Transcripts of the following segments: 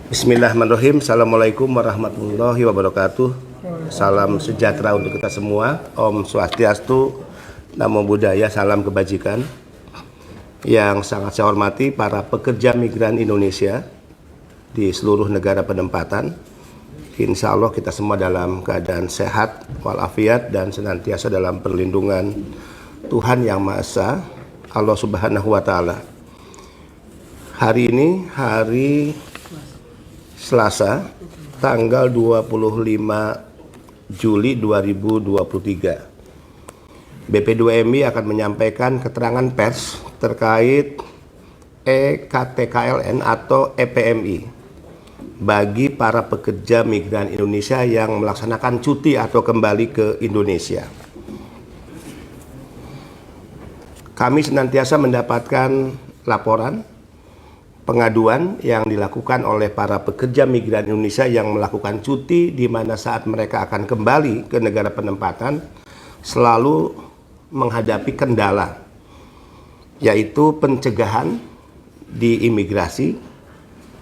Bismillahirrahmanirrahim. Assalamualaikum warahmatullahi wabarakatuh. Salam sejahtera untuk kita semua. Om Swastiastu, Namo Buddhaya, salam kebajikan. Yang sangat saya hormati para pekerja migran Indonesia di seluruh negara penempatan. Insya Allah kita semua dalam keadaan sehat walafiat dan senantiasa dalam perlindungan Tuhan Yang Maha Esa, Allah Subhanahu wa Ta'ala. Hari ini hari Selasa, tanggal 25 Juli 2023. BP2MI akan menyampaikan keterangan pers terkait EKTKLN atau EPMI bagi para pekerja migran Indonesia yang melaksanakan cuti atau kembali ke Indonesia. Kami senantiasa mendapatkan laporan pengaduan yang dilakukan oleh para pekerja migran Indonesia yang melakukan cuti, di mana saat mereka akan kembali ke negara penempatan selalu menghadapi kendala, yaitu pencegahan di imigrasi,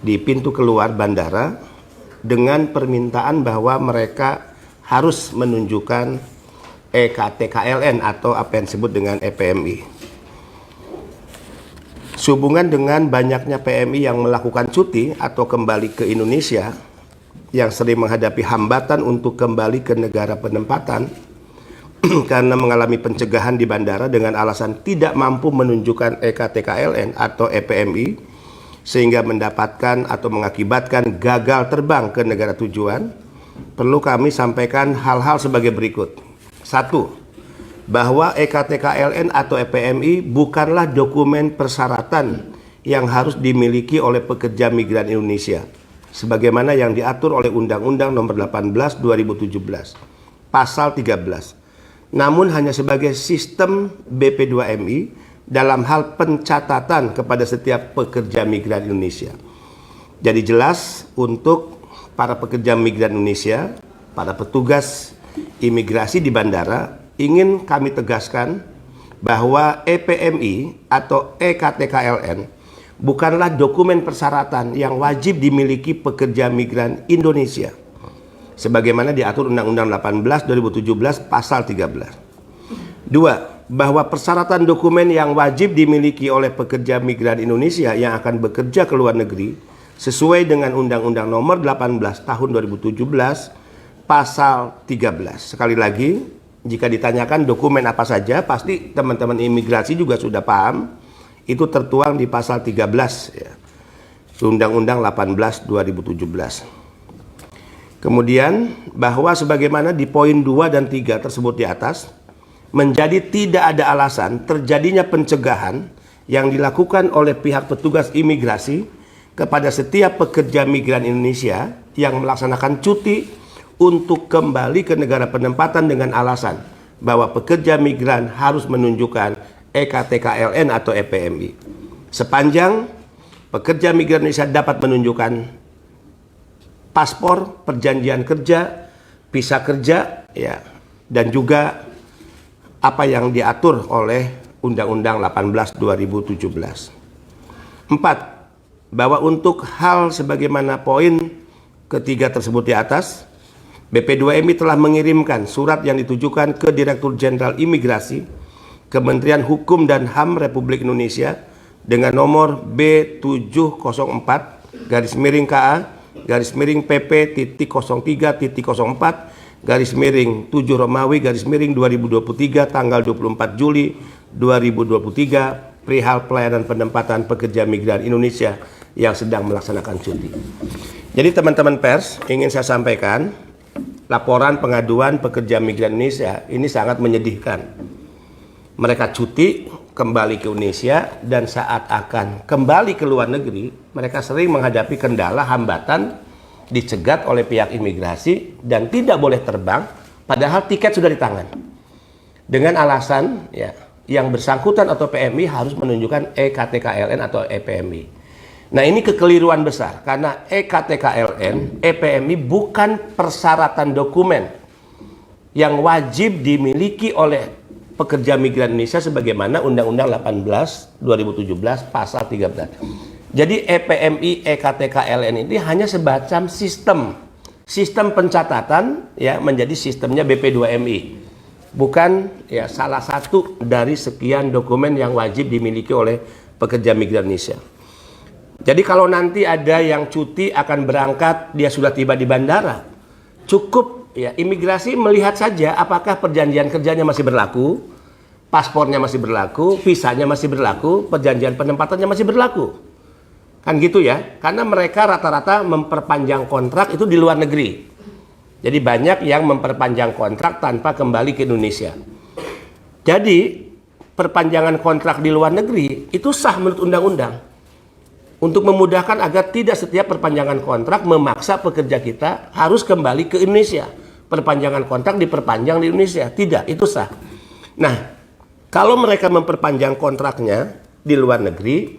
di pintu keluar bandara, dengan permintaan bahwa mereka harus menunjukkan EKTKLN atau apa yang disebut dengan EPMI. Sehubungan dengan banyaknya PMI yang melakukan cuti atau kembali ke Indonesia yang sering menghadapi hambatan untuk kembali ke negara penempatan karena mengalami pencegahan di bandara dengan alasan tidak mampu menunjukkan EKTKLN atau EPMI, sehingga mendapatkan atau mengakibatkan gagal terbang ke negara tujuan, perlu kami sampaikan hal-hal sebagai berikut. 1. Bahwa EKTKLN atau EPMI bukanlah dokumen persyaratan yang harus dimiliki oleh pekerja migran Indonesia, sebagaimana yang diatur oleh Undang-Undang Nomor 18 2017, Pasal 13. Namun hanya sebagai sistem BP2MI dalam hal pencatatan kepada setiap pekerja migran Indonesia. Jadi jelas untuk para pekerja migran Indonesia, para petugas imigrasi di bandara, ingin kami tegaskan bahwa EPMI atau EKTKLN bukanlah dokumen persyaratan yang wajib dimiliki pekerja migran Indonesia, sebagaimana diatur Undang-Undang 18 2017 Pasal 13. 2. Bahwa persyaratan dokumen yang wajib dimiliki oleh pekerja migran Indonesia yang akan bekerja ke luar negeri sesuai dengan Undang-Undang Nomor 18 Tahun 2017 Pasal 13. Sekali lagi, jika ditanyakan dokumen apa saja, pasti teman-teman imigrasi juga sudah paham. Itu tertuang di pasal 13 ya, Undang-Undang 18 2017. Kemudian bahwa sebagaimana di poin 2 dan 3 tersebut di atas, menjadi tidak ada alasan terjadinya pencegahan yang dilakukan oleh pihak petugas imigrasi kepada setiap pekerja migran Indonesia yang melaksanakan cuti untuk kembali ke negara penempatan dengan alasan bahwa pekerja migran harus menunjukkan EKTKLN atau EPMI. Sepanjang pekerja migran Indonesia dapat menunjukkan paspor, perjanjian kerja, visa kerja, ya, dan juga apa yang diatur oleh Undang-Undang 18 2017. 4. Bahwa untuk hal sebagaimana poin ketiga tersebut di atas, BP2MI telah mengirimkan surat yang ditujukan ke Direktur Jenderal Imigrasi, Kementerian Hukum dan HAM Republik Indonesia dengan nomor B7/KA-miring-PP.03.04/7 tanggal 24 Juli 2023 perihal pelayanan penempatan pekerja migran Indonesia yang sedang melaksanakan cuti. Jadi teman-teman pers, ingin saya sampaikan, laporan pengaduan pekerja migran Indonesia ini sangat menyedihkan. Mereka cuti kembali ke Indonesia dan saat akan kembali ke luar negeri, mereka sering menghadapi kendala, hambatan, dicegat oleh pihak imigrasi dan tidak boleh terbang padahal tiket sudah di tangan. Dengan alasan ya, yang bersangkutan atau PMI harus menunjukkan EKTKLN atau EPMI. Nah, ini kekeliruan besar karena EKTKLN, EPMI bukan persyaratan dokumen yang wajib dimiliki oleh pekerja migran Indonesia sebagaimana Undang-Undang 18 2017 Pasal 13. Jadi EPMI, EKTKLN ini hanya semacam sistem pencatatan ya menjadi sistemnya BP2MI. Bukan ya salah satu dari sekian dokumen yang wajib dimiliki oleh pekerja migran Indonesia. Jadi kalau nanti ada yang cuti akan berangkat, dia sudah tiba di bandara, cukup ya imigrasi melihat saja apakah perjanjian kerjanya masih berlaku, paspornya masih berlaku, visanya masih berlaku, perjanjian penempatannya masih berlaku. Kan gitu ya, karena mereka rata-rata memperpanjang kontrak itu di luar negeri. Jadi banyak yang memperpanjang kontrak tanpa kembali ke Indonesia. Jadi perpanjangan kontrak di luar negeri itu sah menurut undang-undang. Untuk memudahkan agar tidak setiap perpanjangan kontrak memaksa pekerja kita harus kembali ke Indonesia. Perpanjangan kontrak diperpanjang di Indonesia. Tidak, itu sah. Nah, kalau mereka memperpanjang kontraknya di luar negeri,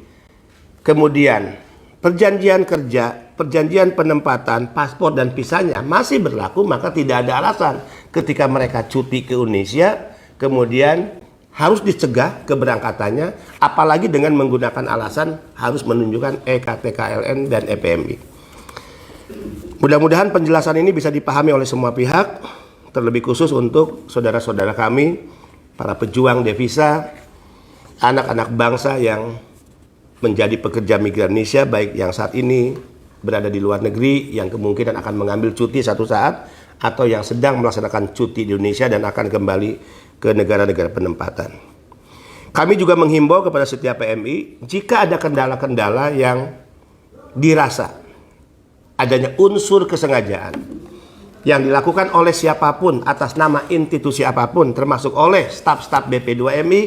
kemudian perjanjian kerja, perjanjian penempatan, paspor dan visanya masih berlaku, maka tidak ada alasan ketika mereka cuti ke Indonesia kemudian harus dicegah keberangkatannya, apalagi dengan menggunakan alasan harus menunjukkan EKTKLN dan EPMI. Mudah-mudahan penjelasan ini bisa dipahami oleh semua pihak, terlebih khusus untuk saudara-saudara kami, para pejuang devisa, anak-anak bangsa yang menjadi pekerja migran Indonesia, baik yang saat ini berada di luar negeri, yang kemungkinan akan mengambil cuti satu saat, atau yang sedang melaksanakan cuti di Indonesia dan akan kembali ke negara-negara penempatan. Kami juga menghimbau kepada setiap PMI, jika ada kendala-kendala yang dirasa adanya unsur kesengajaan yang dilakukan oleh siapapun atas nama institusi apapun, termasuk oleh staf-staf BP2MI,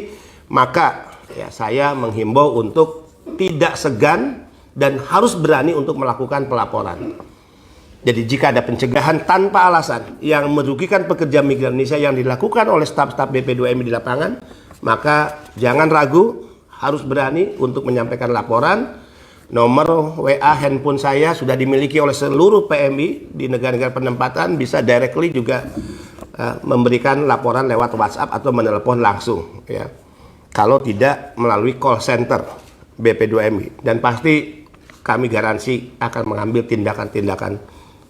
maka ya, saya menghimbau untuk tidak segan dan harus berani untuk melakukan pelaporan. Jadi jika ada pencegahan tanpa alasan yang merugikan pekerja migran Indonesia yang dilakukan oleh staf-staf BP2MI di lapangan, maka jangan ragu, harus berani untuk menyampaikan laporan. Nomor WA handphone saya sudah dimiliki oleh seluruh PMI di negara-negara penempatan, bisa directly juga memberikan laporan lewat WhatsApp atau menelepon langsung ya. Kalau tidak melalui call center BP2MI, dan pasti kami garansi akan mengambil tindakan-tindakan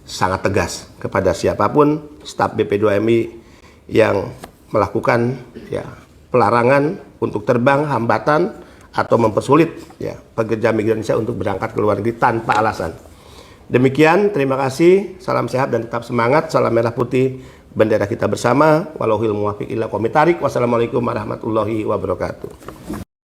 sangat tegas kepada siapapun staf BP2MI yang melakukan ya pelarangan untuk terbang, hambatan atau mempersulit ya pekerja migran Indonesia untuk berangkat ke luar negeri tanpa alasan. Demikian, terima kasih, salam sehat dan tetap semangat, salam merah putih, bendera kita bersama, walauhil muwafiq ila qomitarik, wassalamualaikum warahmatullahi wabarakatuh.